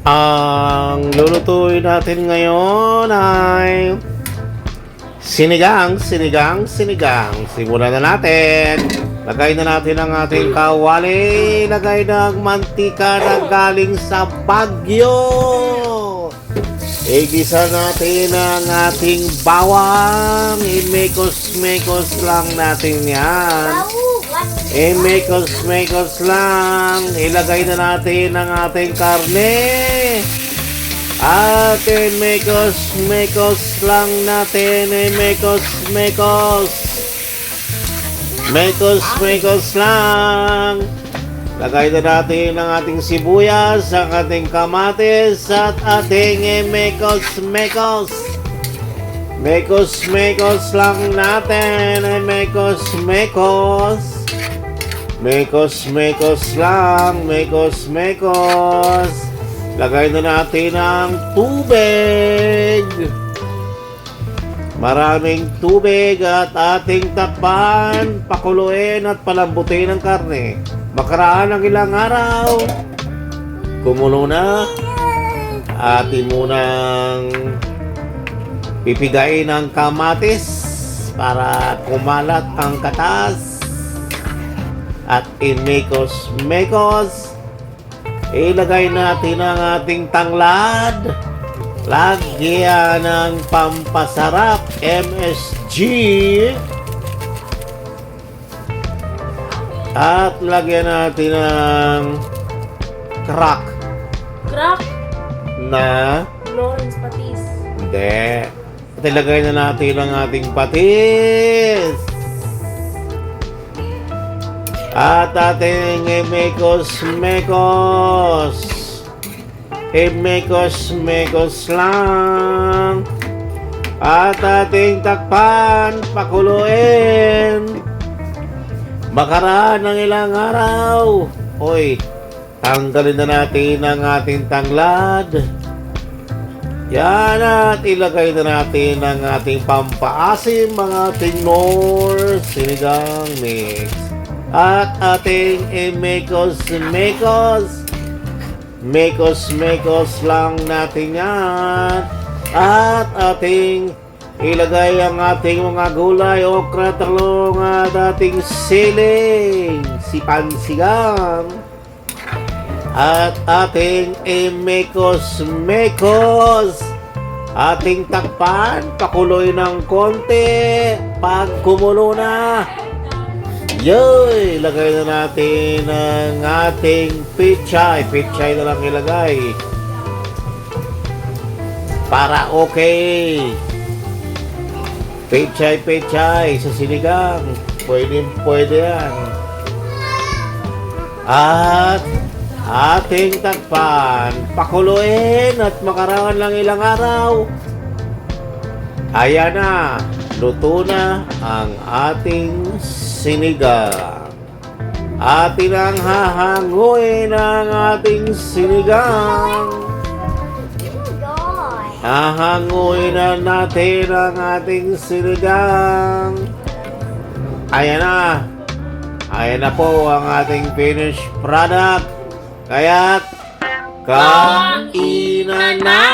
Ang lulutuin natin ngayon ay sinigang. Simulan na natin. Lagay na natin ang ating kawali. Lagay ng mantika na galing sa Baguio. Igisa natin ang ating bawang. I-mekos-mekos lang natin yan. I-mekos lang. Ilagay na natin ang ating karne. At i-mekos lang natin. Mekos lang. Lagay na natin ang ating sibuyas, ang ating kamatis, at ating i-mekos lang natin. Mekos lang. Lagay na natin ang tubig. Maraming tubig at ating takpan, pakuluin at palambutin ang karne. Makaraan ng ilang araw, kumulo na. Atin munang pipigain ang kamatis para kumalat ang katas. At i-mekos. Ilagay natin ang ating tanglad. Lagyan ng pampasarap MSG. At lagyan natin ng crack. Na Lawrence patis. hindi. At ilagay na natin ang ating patis. At ating i-mekos lang. At ating takpan, pakuluin. Makaraan ng ilang araw. Hoy, tanggalin na natin ang ating tanglad. Yan, at ilagay na natin ang ating pampaasim, ang ating Knorr sinigang mix. At ating i-mekos lang natin yan. At ating ilagay ang ating mga gulay, okra, talong, at ating siling, sigang. At ating i-mekos. Ating takpan, pakuloy ng konti. Pag kumulo na, yoy, lagay na natin ang ating pechay. Pechay na lang ilagay. Para okay. Pechay sa sinigang. Pwede yan. At ating takpan, pakuluin at makaraan lang ilang araw. Ayan na, luto na ang ating sinigang. Atin ang hahanguin ang ating sinigang. Hahanguin na natin ang ating sinigang. Ayan na po ang ating finished product. Kaya't kainan na!